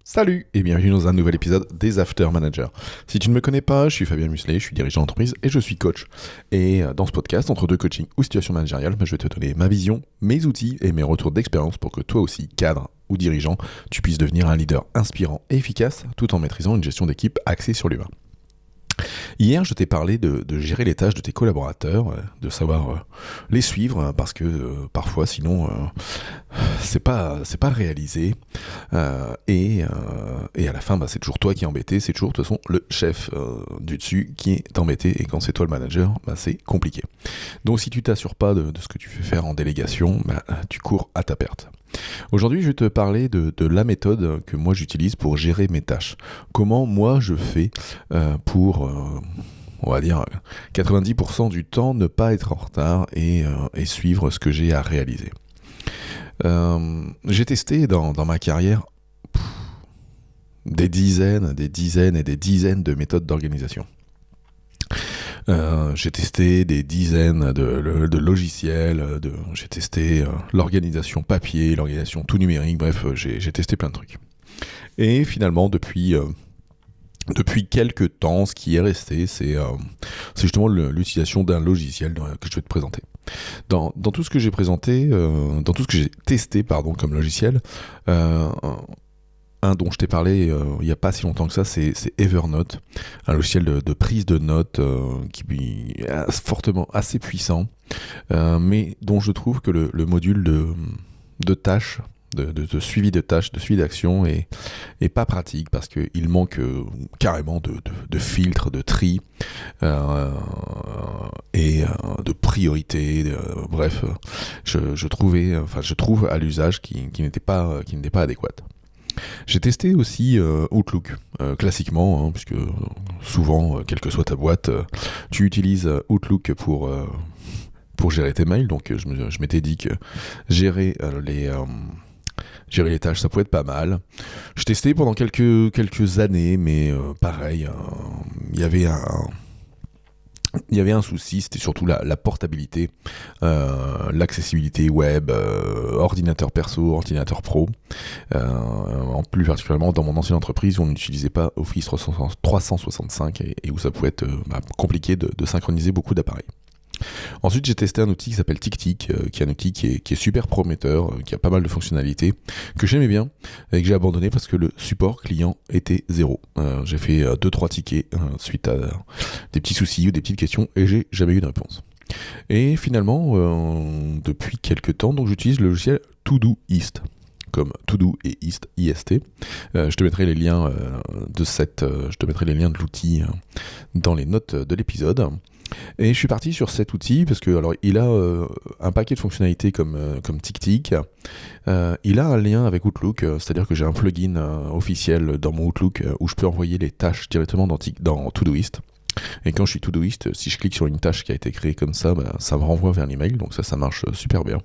Salut et bienvenue dans un nouvel épisode des After Managers. Si tu ne me connais pas, je suis Fabien Musselet, je suis dirigeant d'entreprise et je suis coach. Et dans ce podcast, entre deux coachings ou situations managériales, je vais te donner ma vision, mes outils et mes retours d'expérience pour que toi aussi, cadre ou dirigeant, tu puisses devenir un leader inspirant et efficace tout en maîtrisant une gestion d'équipe axée sur l'humain. Hier, je t'ai parlé de gérer les tâches de tes collaborateurs, de savoir les suivre, parce que parfois, sinon, c'est pas réalisé. Et à la fin, c'est toujours toi qui es embêté, c'est toujours de toute façon le chef du dessus qui est embêté. Et quand c'est toi le manager, c'est compliqué. Donc si tu t'assures pas de ce que tu fais faire en délégation, tu cours à ta perte. Aujourd'hui, je vais te parler de la méthode que moi j'utilise pour gérer mes tâches. Comment moi je fais pour, on va dire, 90% du temps ne pas être en retard et suivre ce que j'ai à réaliser. J'ai testé dans ma carrière des dizaines et des dizaines de méthodes d'organisation. J'ai testé des dizaines de logiciels, j'ai testé l'organisation papier, l'organisation tout numérique, bref, j'ai testé plein de trucs. Et finalement, depuis quelques temps, ce qui est resté, c'est justement l'utilisation d'un logiciel que je vais te présenter. Dans tout ce que j'ai présenté, dans tout ce que j'ai testé, comme logiciel, un dont je t'ai parlé il n'y a pas si longtemps que ça, c'est Evernote, un logiciel de prise de notes qui est fortement assez puissant, mais dont je trouve que le module de tâches, de suivi de tâches, de suivi d'actions est pas pratique parce qu'il manque carrément de filtre, de tri et de priorité. Bref, je trouve à l'usage qui n'était pas adéquat. J'ai testé aussi Outlook, classiquement, puisque souvent, quelle que soit ta boîte, tu utilises Outlook pour gérer tes mails. Donc je m'étais dit que gérer les tâches, ça pouvait être pas mal. J'ai testé pendant quelques années, mais pareil, il y avait un souci, c'était surtout la portabilité, l'accessibilité web, ordinateur perso, ordinateur pro. En plus particulièrement dans mon ancienne entreprise où on n'utilisait pas Office 365 et où ça pouvait être compliqué de synchroniser beaucoup d'appareils. Ensuite, j'ai testé un outil qui s'appelle TickTick, qui est un outil qui est super prometteur, qui a pas mal de fonctionnalités, que j'aimais bien et que j'ai abandonné parce que le support client était zéro. J'ai fait 2-3 tickets suite à des petits soucis ou des petites questions et j'ai jamais eu de réponse. Et finalement, depuis quelques temps, donc j'utilise le logiciel Todoist, comme To-Do et Ist, IST. Je te mettrai les liens de l'outil dans les notes de l'épisode. Et je suis parti sur cet outil parce que alors il a un paquet de fonctionnalités comme TickTick. Il a un lien avec Outlook, c'est-à-dire que j'ai un plugin officiel dans mon Outlook où je peux envoyer les tâches directement dans Todoist. Et quand je suis Todoist, si je clique sur une tâche qui a été créée comme ça, ça me renvoie vers l'email, donc ça marche super bien.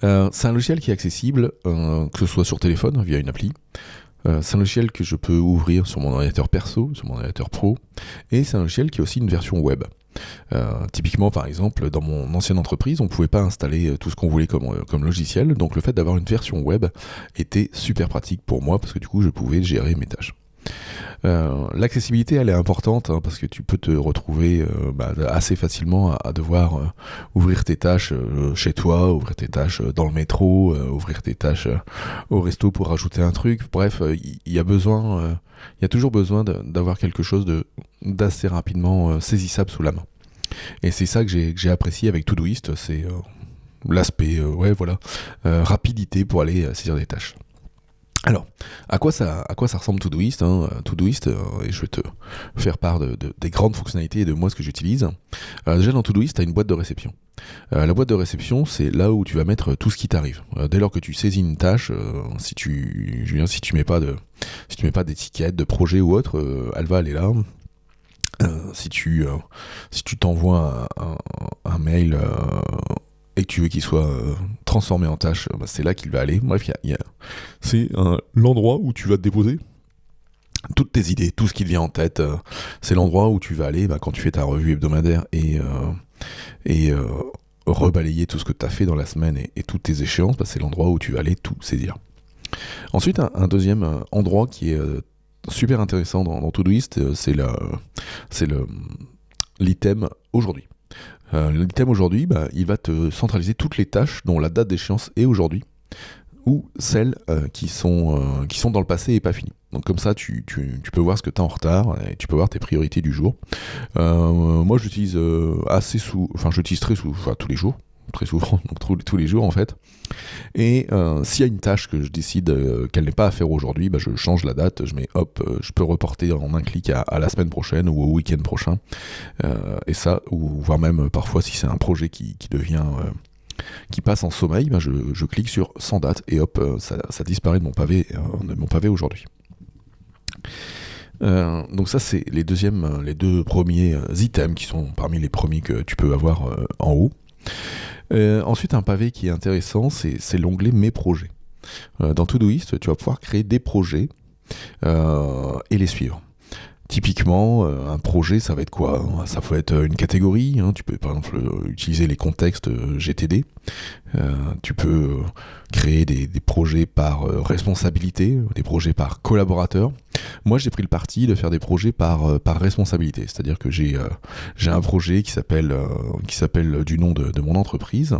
C'est un logiciel qui est accessible, que ce soit sur téléphone via une appli. C'est un logiciel que je peux ouvrir sur mon ordinateur perso, sur mon ordinateur pro, et c'est un logiciel qui a aussi une version web. Typiquement, par exemple, dans mon ancienne entreprise, on ne pouvait pas installer tout ce qu'on voulait comme logiciel, donc le fait d'avoir une version web était super pratique pour moi, parce que du coup, je pouvais gérer mes tâches. L'accessibilité elle est importante parce que tu peux te retrouver assez facilement à devoir ouvrir tes tâches chez toi, ouvrir tes tâches dans le métro, ouvrir tes tâches au resto pour rajouter un truc. Bref, il y a toujours besoin d'avoir quelque chose d'assez rapidement saisissable sous la main. Et c'est ça que j'ai apprécié avec Todoist, c'est l'aspect rapidité pour aller saisir des tâches. Alors, à quoi ça ressemble Todoist, Todoist, et je vais te faire part des grandes fonctionnalités et de moi ce que j'utilise. Déjà dans Todoist, tu as une boîte de réception. La boîte de réception, c'est là où tu vas mettre tout ce qui t'arrive. Dès lors que tu saisis une tâche, si tu mets pas d'étiquette, de projet ou autre, elle va aller là. Si tu t'envoies un mail et que tu veux qu'il soit transformé en tâche, c'est là qu'il va aller. Bref, c'est l'endroit où tu vas te déposer toutes tes idées, tout ce qui te vient en tête. C'est l'endroit où tu vas aller quand tu fais ta revue hebdomadaire et rebalayer tout ce que tu as fait dans la semaine et toutes tes échéances. C'est l'endroit où tu vas aller tout saisir. Ensuite, un deuxième endroit qui est super intéressant dans Todoist, c'est l'item aujourd'hui. L'item aujourd'hui, il va te centraliser toutes les tâches dont la date d'échéance est aujourd'hui, ou celles qui sont dans le passé et pas finies. Donc comme ça, tu peux voir ce que tu as en retard et tu peux voir tes priorités du jour. Moi, j'utilise j'utilise tous les jours, très souvent, donc tous les jours en fait. Et s'il y a une tâche que je décide qu'elle n'est pas à faire aujourd'hui, je change la date, je mets je peux reporter en un clic à la semaine prochaine ou au week-end prochain. Et ça, ou voire même parfois si c'est un projet qui devient qui passe en sommeil, je clique sur sans date et ça disparaît de mon pavé aujourd'hui. Donc ça c'est les deux premiers items qui sont parmi les premiers que tu peux avoir en haut. Ensuite, un pavé qui est intéressant, c'est l'onglet Mes projets. Dans Todoist, tu vas pouvoir créer des projets et les suivre. Typiquement, un projet, ça va être quoi ? Ça peut être une catégorie, tu peux par exemple utiliser les contextes GTD, tu peux créer des projets par responsabilité, des projets par collaborateur. Moi, j'ai pris le parti de faire des projets par responsabilité, c'est-à-dire que j'ai un projet qui s'appelle du nom de mon entreprise.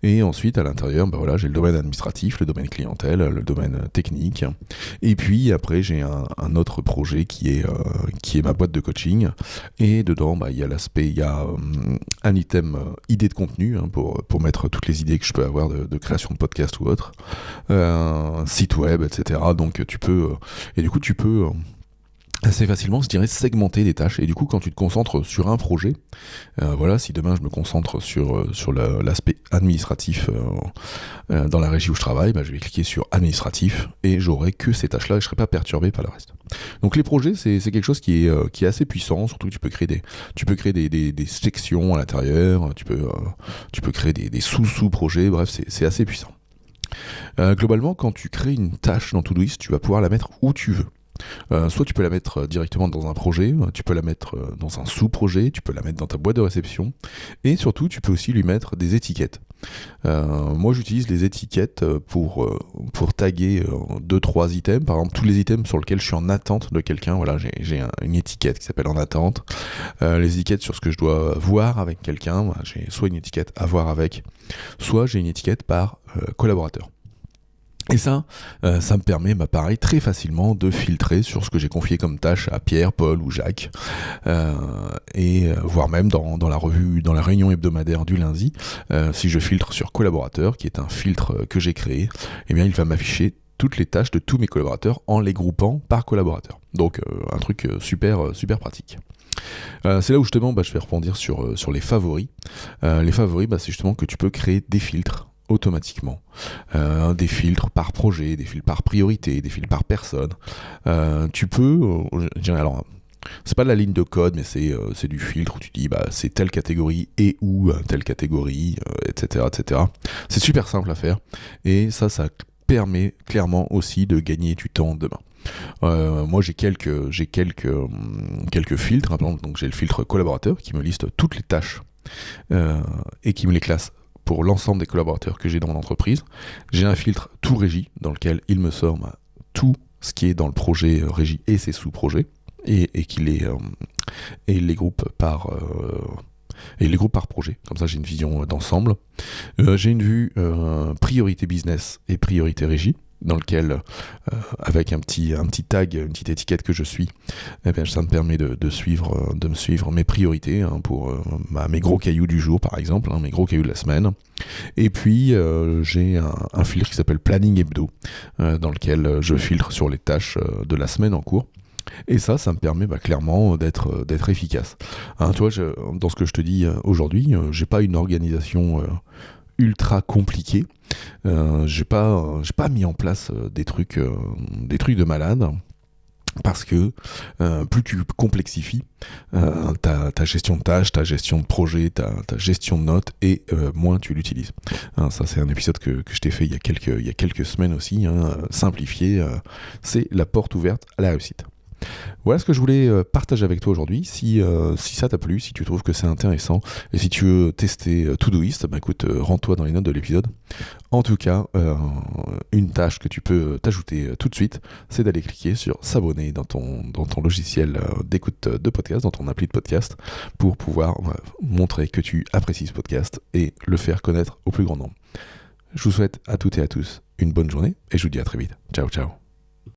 Et ensuite, à l'intérieur, j'ai le domaine administratif, le domaine clientèle, le domaine technique. Et puis après, j'ai un autre projet qui est ma boîte de coaching. Et dedans, il y a un item idée de contenu pour mettre toutes les idées que je peux avoir de création de podcast ou autre, site web, etc. Donc tu peux assez facilement, je dirais, segmenter les tâches. Et du coup, quand tu te concentres sur un projet, si demain je me concentre sur l'aspect administratif dans la régie où je travaille, je vais cliquer sur administratif et j'aurai que ces tâches-là et je ne serai pas perturbé par le reste. Donc les projets, c'est quelque chose qui est assez puissant, surtout que tu peux créer des sections à l'intérieur, tu peux créer des sous-projets, bref, c'est assez puissant. Globalement, quand tu crées une tâche dans Todoist, tu vas pouvoir la mettre où tu veux. Soit tu peux la mettre directement dans un projet, tu peux la mettre dans un sous-projet, tu peux la mettre dans ta boîte de réception, et surtout tu peux aussi lui mettre des étiquettes. Moi j'utilise les étiquettes pour taguer 2-3 items, par exemple tous les items sur lesquels je suis en attente de quelqu'un, j'ai une étiquette qui s'appelle en attente. Les étiquettes sur ce que je dois voir avec quelqu'un, j'ai soit une étiquette à voir avec, soit j'ai une étiquette par collaborateur. Et ça me permet, pareil, très facilement de filtrer sur ce que j'ai confié comme tâche à Pierre, Paul ou Jacques, et voire même dans la réunion hebdomadaire du lundi, si je filtre sur collaborateur, qui est un filtre que j'ai créé, eh bien il va m'afficher toutes les tâches de tous mes collaborateurs en les groupant par collaborateur. Donc un truc super pratique. C'est là où justement je vais rebondir sur les favoris. Les favoris, c'est justement que tu peux créer des filtres automatiquement, des filtres par projet, des filtres par priorité, des filtres par personne. Tu peux, je dirais alors, c'est pas de la ligne de code, mais c'est du filtre où tu dis c'est telle catégorie et ou telle catégorie, etc., etc. C'est super simple à faire et ça permet clairement aussi de gagner du temps demain. Moi j'ai quelques filtres, par exemple, donc j'ai le filtre collaborateur qui me liste toutes les tâches et qui me les classe pour l'ensemble des collaborateurs que j'ai dans mon entreprise. J'ai un filtre tout régie dans lequel il me sort tout ce qui est dans le projet régie et ses sous-projets et il les groupe par projet. Comme ça, j'ai une vision d'ensemble. J'ai une vue priorité business et priorité régie, dans lequel, avec un petit tag, une petite étiquette que je suis, ça me permet de me suivre mes priorités pour mes gros cailloux du jour, par exemple, mes gros cailloux de la semaine. Et puis, j'ai un filtre qui s'appelle Planning Hebdo, dans lequel je filtre sur les tâches de la semaine en cours. Et ça me permet clairement d'être efficace. Tu vois, dans ce que je te dis aujourd'hui, j'ai pas une organisation ultra compliqué. J'ai pas mis en place des trucs de malade. Parce que plus tu complexifies ta gestion de tâches, ta gestion de projet, ta gestion de notes, et moins tu l'utilises. Ça c'est un épisode que je t'ai fait il y a quelques semaines aussi. Simplifier, c'est la porte ouverte à la réussite. Voilà ce que je voulais partager avec toi aujourd'hui. Si ça t'a plu, si tu trouves que c'est intéressant, et si tu veux tester Todoist, bah écoute, rends-toi dans les notes de l'épisode. En tout cas, une tâche que tu peux t'ajouter tout de suite, c'est d'aller cliquer sur s'abonner dans ton logiciel d'écoute de podcast, dans ton appli de podcast, pour pouvoir montrer que tu apprécies ce podcast et le faire connaître au plus grand nombre. Je vous souhaite à toutes et à tous une bonne journée et je vous dis à très vite. Ciao, ciao.